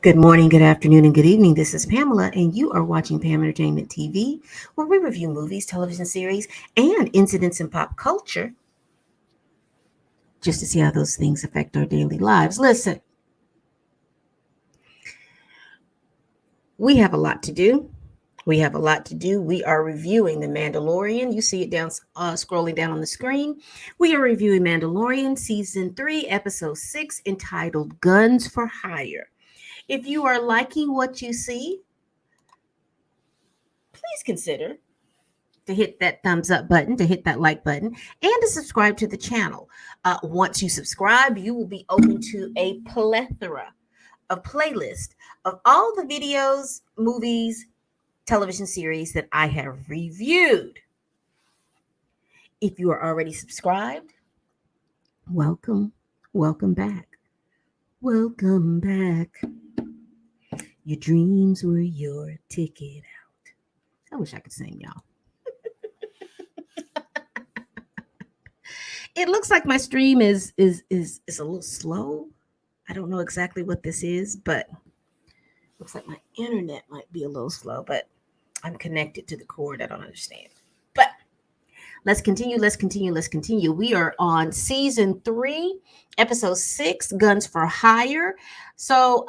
Good morning, good afternoon, and good evening. This is Pamela, and you are watching Pam Entertainment TV, where we review movies, television series, and incidents in pop culture just to see how those things affect our daily lives. Listen, we have a lot to do. We have a lot to do. We are reviewing The Mandalorian. You see it down, scrolling down on the screen. We are reviewing Mandalorian Season 3, Episode 6, entitled Guns for Hire. If you are liking what you see, please consider to hit that thumbs up button, to hit that like button, and to subscribe to the channel. Once you subscribe, you will be open to a plethora of playlists of all the videos, movies, television series that I have reviewed. If you are already subscribed, welcome, welcome back. Welcome back. Your dreams were your ticket out. I wish I could sing, y'all. It looks like my stream is a little slow. I don't know exactly what this is, but looks like my internet might be a little slow, but I'm connected to the cord. I don't understand. But let's continue. We are on season 3, episode 6, Guns for Hire. So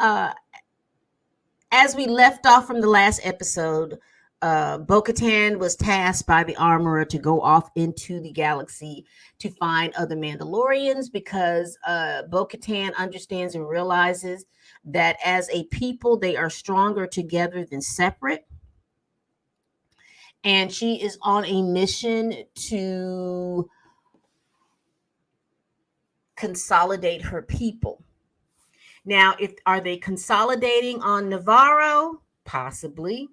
as we left off from the last episode, Bo-Katan was tasked by the armorer to go off into the galaxy to find other Mandalorians because Bo-Katan understands and realizes that as a people, they are stronger together than separate. And she is on a mission to consolidate her people. Now, are they consolidating on Navarro? Possibly.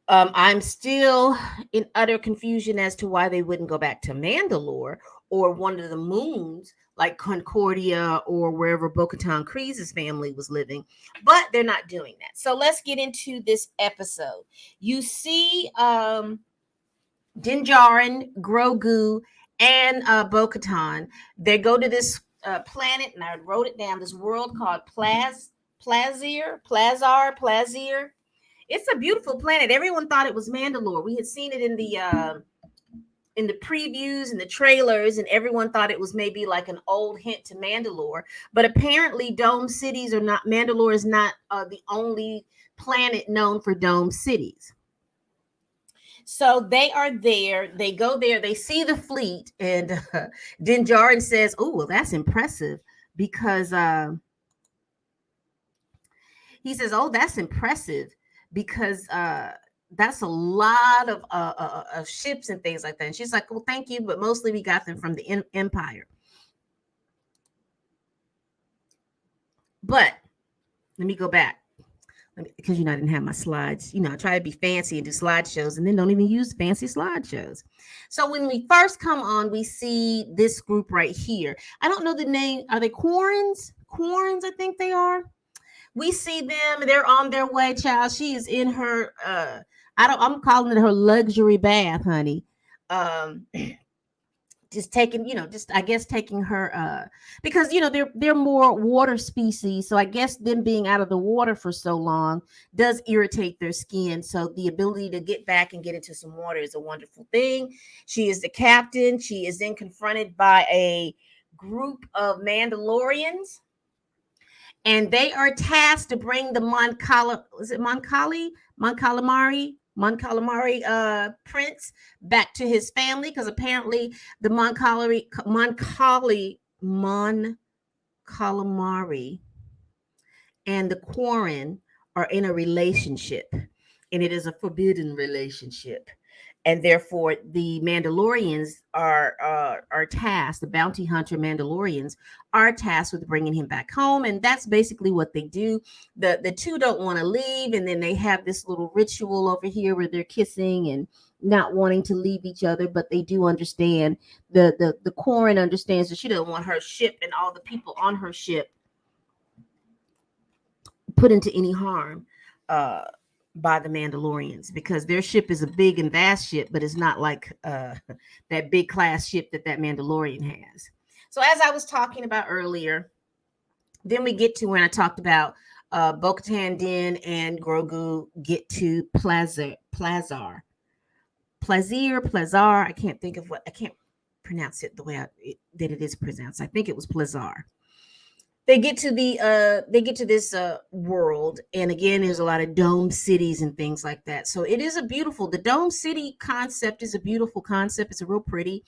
I'm still in utter confusion as to why they wouldn't go back to Mandalore or one of the moons like Concordia or wherever Bo-Katan Kryze's family was living, but they're not doing that. So let's get into this episode. You see Din Djarin, Grogu, and Bo-Katan. They go to this planet, and I wrote it down, this world called Plazir. It's a beautiful planet. Everyone thought it was Mandalore. We had seen it in the previews and the trailers, and everyone thought it was maybe like an old hint to Mandalore. But apparently, dome cities are not. Mandalore is not the only planet known for dome cities. So they are there. They go there. They see the fleet, and Din Djarin says, "Oh, well, that's impressive," because he says, "Oh, that's impressive." Because that's a lot of ships and things like that. And she's like, well, thank you, but mostly we got them from the Empire. But let me go back. Because, I didn't have my slides. I try to be fancy and do slideshows and then don't even use fancy slideshows. So when we first come on, we see this group right here. I don't know the name. Are they Quarrens? Quarrens, I think they are. We see them, they're on their way, child. She is in her I'm calling it her luxury bath, honey. Just taking, I guess taking her because they're more water species. So I guess them being out of the water for so long does irritate their skin. So the ability to get back and get into some water is a wonderful thing. She is the captain. She is then confronted by a group of Mandalorians. And they are tasked to bring the Mon prince back to his family, because apparently the Mon Calamari and the Quarren are in a relationship, and it is a forbidden relationship. And therefore, the Mandalorians are tasked. The bounty hunter Mandalorians are tasked with bringing him back home, and that's basically what they do. The two don't want to leave, and then they have this little ritual over here where they're kissing and not wanting to leave each other. But they do understand. The Quarren understands that she doesn't want her ship and all the people on her ship put into any harm. By the Mandalorians, because their ship is a big and vast ship, but it's not like that big class ship that Mandalorian has. So as I was talking about earlier, then we get to when I talked about Bo-Katan Din and Grogu get to Plazar. I can't think of what, I can't pronounce it the way that it is pronounced. I think it was Plazar. They get to this world, and again there's a lot of dome cities and things like that. So it is a beautiful, the dome city concept is a beautiful concept. It's a real pretty.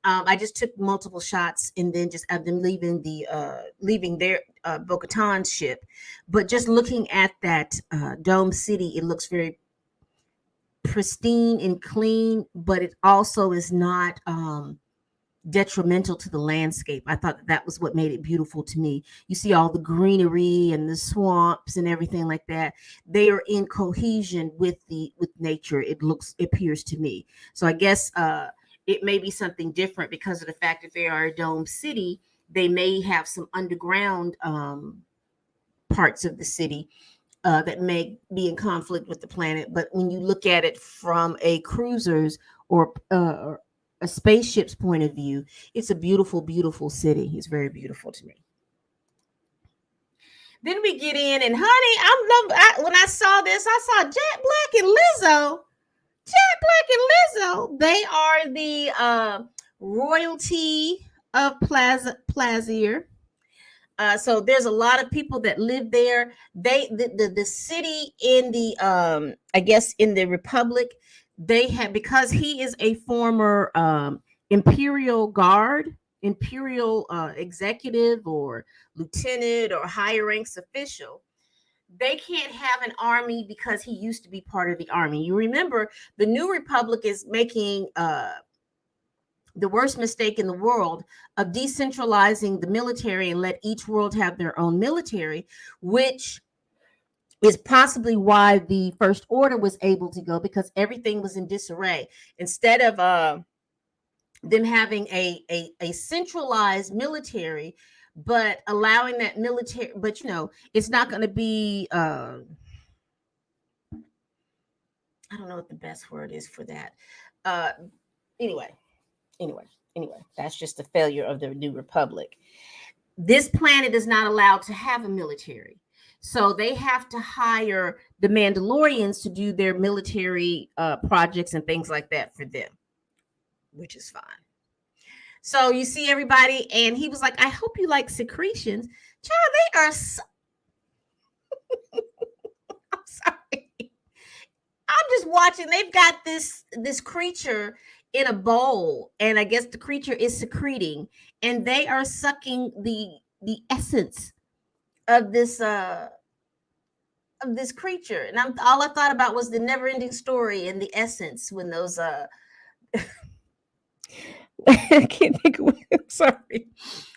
I just took multiple shots and then just of them leaving their Bo-Katan ship, but just looking at that dome city, it looks very pristine and clean, but it also is not detrimental to the landscape. I thought that was what made it beautiful to me. You see all the greenery and the swamps and everything like that. They are in cohesion with nature. It appears to me. So I guess it may be something different because of the fact that they are a dome city. They may have some underground parts of the city that may be in conflict with the planet. But when you look at it from a cruiser's or a spaceship's point of view, it's a beautiful, beautiful city. It's very beautiful to me. Then we get in, and honey, when I saw this, I saw Jack Black and Lizzo. Jack Black and Lizzo. They are the royalty of Plazier. So there's a lot of people that live there. The city in the I guess in the Republic, they have, because he is a former imperial guard, imperial executive or lieutenant or higher ranks official. They can't have an army because he used to be part of the army. You remember the New Republic is making the worst mistake in the world of decentralizing the military and let each world have their own military, which is possibly why the First Order was able to go, because everything was in disarray. Instead of them having a centralized military, but allowing that military, but it's not going to be I don't know what the best word is for that. Anyway, that's just the failure of the New Republic. This planet is not allowed to have a military. So they have to hire the Mandalorians to do their military projects and things like that for them, which is fine. So you see everybody, and he was like, I hope you like secretions. Child, they are so... I'm sorry. I'm just watching. They've got this creature in a bowl, and I guess the creature is secreting, and they are sucking the essence of this creature. And all I thought about was the Never-Ending Story and the essence when those I can't think of what, I'm sorry.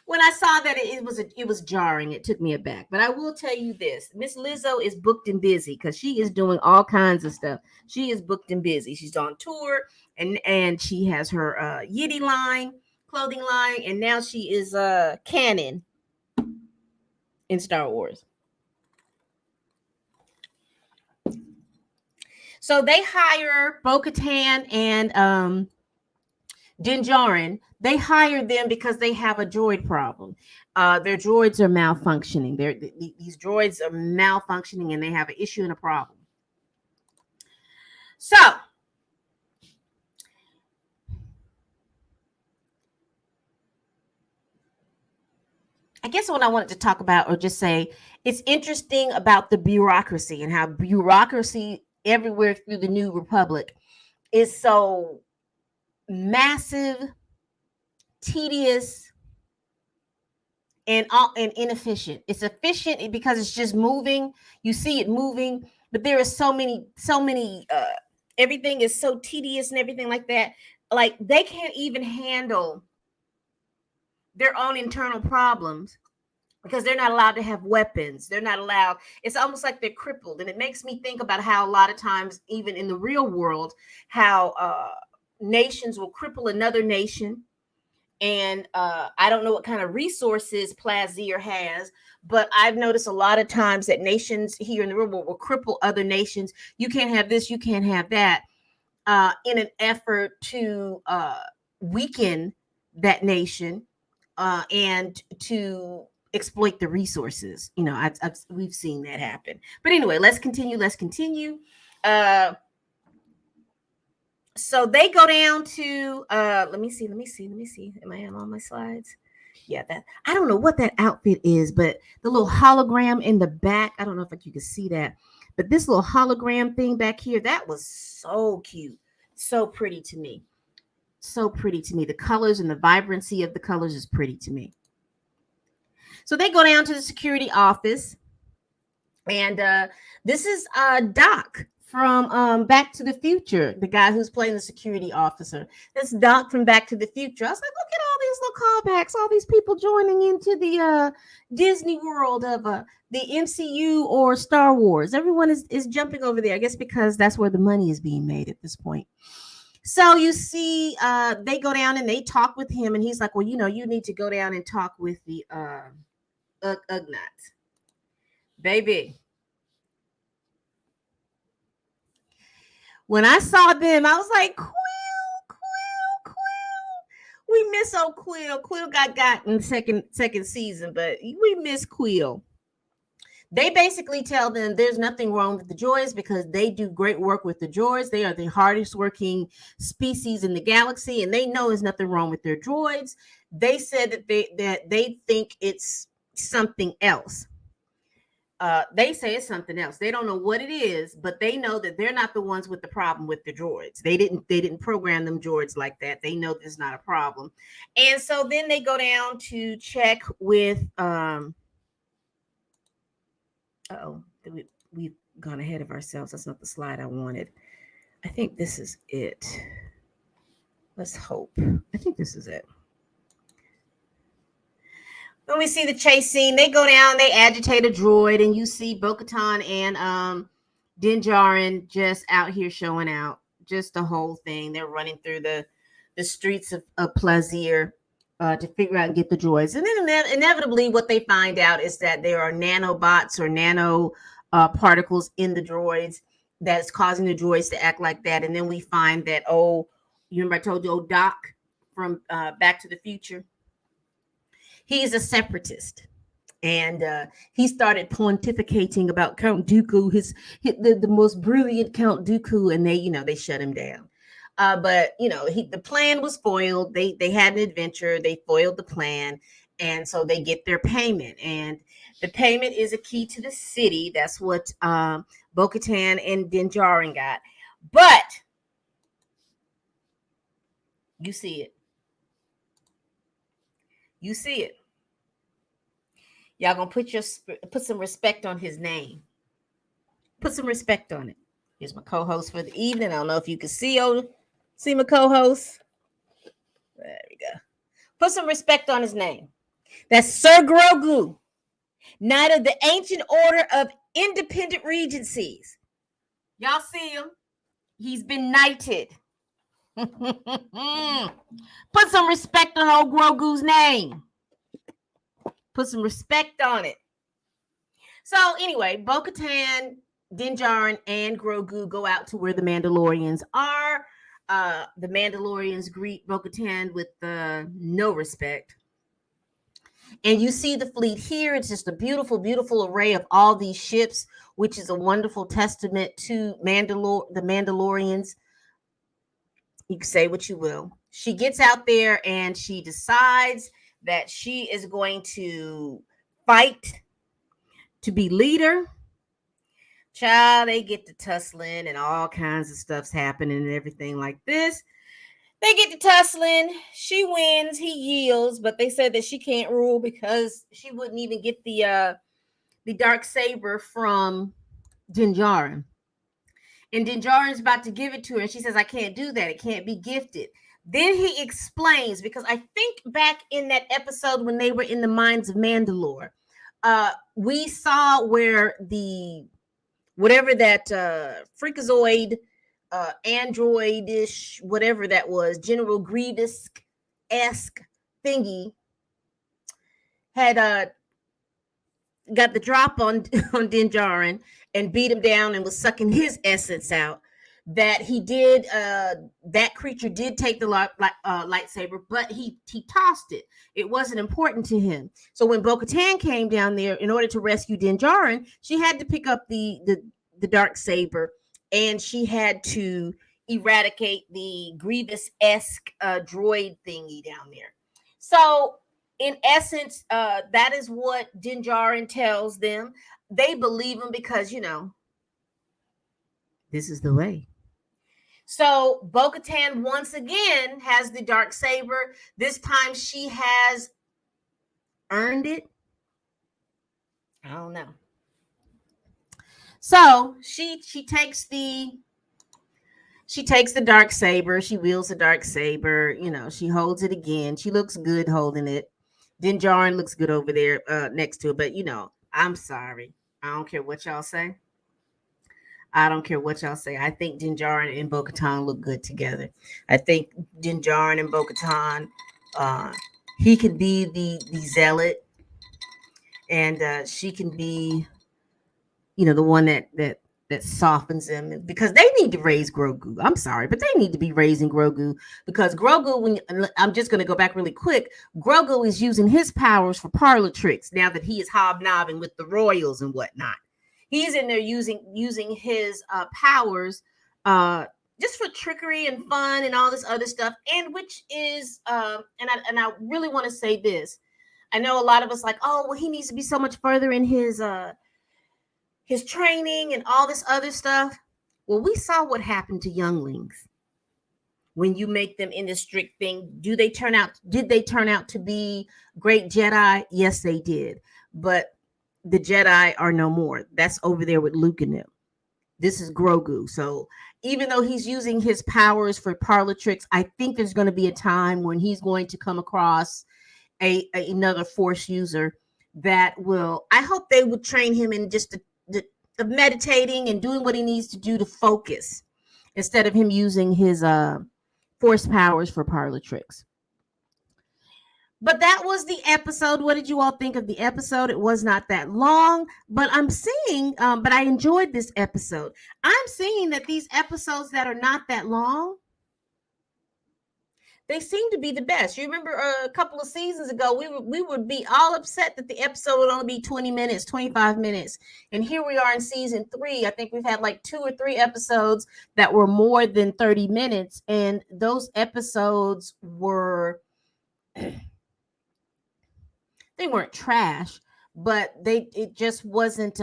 When I saw that, it was jarring. It took me aback. But I will tell you this: Miss Lizzo is booked and busy because she is doing all kinds of stuff. She is booked and busy. She's on tour, and she has her Yiddy line, clothing line, and now she is canon in Star Wars. So they hire Bo-Katan and Din Djarin. They hired them because they have a droid problem. Their droids are malfunctioning. These droids are malfunctioning, and they have an issue and a problem. So I guess what I wanted to talk about, or just say, it's interesting about the bureaucracy and how bureaucracy everywhere through the New Republic is so massive, tedious, and inefficient. It's efficient because it's just moving. You see it moving, but there are so many everything is so tedious and everything like that. Like, they can't even handle their own internal problems because they're not allowed to have weapons. They're not allowed. It's almost like they're crippled. And it makes me think about how a lot of times, even in the real world, how nations will cripple another nation. And I don't know what kind of resources Plazier has, but I've noticed a lot of times that nations here in the real world will cripple other nations. You can't have this, you can't have that, in an effort to weaken that nation and to exploit the resources. We've seen that happen. But anyway, let's continue. So they go down to let me see. Am I on my slides? Yeah, that I don't know what that outfit is, but the little hologram in the back, I don't know if you can see that, but this little hologram thing back here, that was so cute, so pretty to me. So pretty to me. The colors and the vibrancy of the colors is pretty to me. So they go down to the security office, and this is Doc from Back to the Future, the guy who's playing the security officer. This Doc from Back to the Future. I was like, look at all these little callbacks, all these people joining into the Disney world of the MCU or Star Wars. Everyone is jumping over there, I guess, because that's where the money is being made at this point. So you see, they go down and they talk with him, and he's like, well, you need to go down and talk with the Ugnaughts. Baby. When I saw them, I was like, Quill. We miss old Quill. Quill got in second season, but we miss Quill. They basically tell them there's nothing wrong with the droids because they do great work with the droids. They are the hardest working species in the galaxy, and they know there's nothing wrong with their droids. They said that they think it's something else. They say it's something else. They don't know what it is, but they know that they're not the ones with the problem with the droids. They didn't program them droids like that. They know there's not a problem. And so then they go down to check with we've gone ahead of ourselves. That's not the slide I wanted. I think this is it. Let's hope. I think this is it. When we see the chase scene, they go down, they agitate a droid, and you see Bo-Katan and Din Djarin just out here showing out. Just the whole thing. They're running through the streets of Plazir to figure out and get the droids. And then inevitably what they find out is that there are nanobots or nano particles in the droids that's causing the droids to act like that. And then we find that, you remember I told you, Doc from Back to the Future? He's a separatist. And he started pontificating about Count Dooku, the most brilliant Count Dooku, and they shut him down. But the plan was foiled. They had an adventure. They foiled the plan, and so they get their payment. And the payment is a key to the city. That's what Bo-Katan and Din Djarin got. But you see it. You see it. Y'all gonna put some respect on his name. Put some respect on it. Here's my co-host for the evening. I don't know if you can see my co-host. There we go. Put some respect on his name. That's Sir Grogu, Knight of the Ancient Order of Independent Regencies. Y'all see him? He's been knighted. Put some respect on old Grogu's name. Put some respect on it. So anyway, Bo-Katan, Din Djarin, and Grogu go out to where the Mandalorians are. The Mandalorians greet Bo-Katan with no respect. And you see the fleet here. It's just a beautiful, beautiful array of all these ships, which is a wonderful testament to the Mandalorians. You can say what you will. She gets out there and she decides that she is going to fight to be leader. Child, they get to tussling and all kinds of stuff's happening and everything like this. They get to tussling. She wins. He yields, but they said that she can't rule because she wouldn't even get the dark saber from Din Djarin. And Din Djarin's about to give it to her, and she says, I can't do that. It can't be gifted. Then he explains, because I think back in that episode when they were in the mines of Mandalore, we saw where whatever that freakazoid, androidish, whatever that was, General Grievous-esque thingy had got the drop on Din Djarin and beat him down and was sucking his essence out. that he did that creature did take the lightsaber, but he tossed it. It wasn't important to him. So when Bo-Katan came down there in order to rescue Din Djarin, she had to pick up the dark saber, and she had to eradicate the Grievous-esque droid thingy down there. So in essence, that is what Din Djarin tells them. They believe him because, this is the way. So Bo-Katan once again has the dark saber. This time she has earned it. I don't know. So she takes the dark saber. She wields the dark saber. She holds it again. She looks good holding it. Din Djarin looks good over there next to it. But I'm sorry. I don't care what y'all say. I don't care what y'all say. I think Din Djarin and Bo-Katan look good together. I think Din Djarin and Bo-Katan, he can be the zealot, and she can be, the one that softens him, because they need to raise Grogu. I'm sorry, but they need to be raising Grogu, because Grogu, I'm just going to go back really quick. Grogu is using his powers for parlor tricks now that he is hobnobbing with the royals and whatnot. He's in there using his powers just for trickery and fun and all this other stuff. And which is and I really want to say this. I know a lot of us like, oh, well, he needs to be so much further in his training and all this other stuff. Well, we saw what happened to younglings when you make them in the strict thing. Did they turn out to be great Jedi? Yes, they did. But the Jedi are no more. That's over there with Luke and them. This is Grogu. So even though he's using his powers for parlor tricks, I think there's going to be a time when he's going to come across another Force user that will. I hope they would train him in just the meditating and doing what he needs to do to focus, instead of him using his Force powers for parlor tricks. But that was the episode. What did you all think of the episode? It was not that long, but I'm seeing, but I enjoyed this episode. I'm seeing that these episodes that are not that long, they seem to be the best. You remember a couple of seasons ago, we would be all upset that the episode would only be 20 minutes, 25 minutes. And here we are in season 3. I think we've had like 2 or 3 episodes that were more than 30 minutes. And those episodes were... they weren't trash, but it just wasn't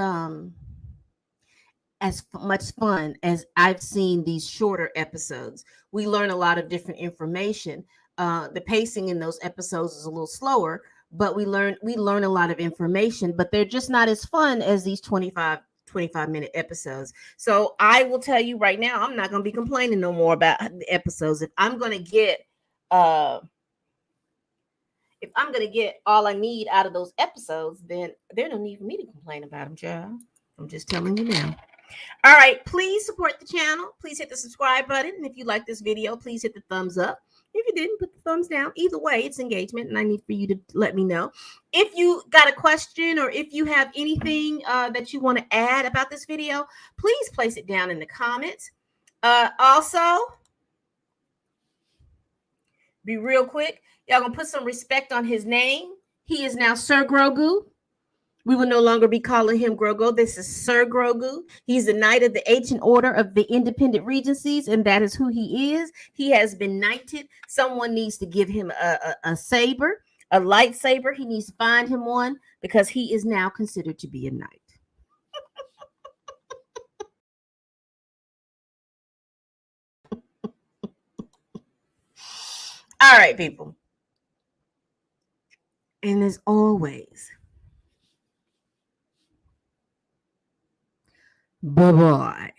as much fun as I've seen these shorter episodes. We learn a lot of different information. The pacing in those episodes is a little slower, but we learn a lot of information, but they're just not as fun as these 25-minute episodes. So I will tell you right now, I'm not going to be complaining no more about the episodes. If I'm going to get all I need out of those episodes, then there's no need for me to complain about them, child. I'm just telling you now. All right, please support the channel. Please hit the subscribe button. And if you like this video, please hit the thumbs up. If you didn't, put the thumbs down. Either way, it's engagement, and I need for you to let me know. If you got a question, or if you have anything that you want to add about this video, please place it down in the comments. Also, be real quick. Y'all gonna put some respect on his name. He is now Sir Grogu. We will no longer be calling him Grogu. This is Sir Grogu. He's the Knight of the Ancient Order of the Independent Regencies, and that is who he is. He has been knighted. Someone needs to give him a saber, a lightsaber. He needs to find him one, because he is now considered to be a knight. All right, people. And as always, bye-bye.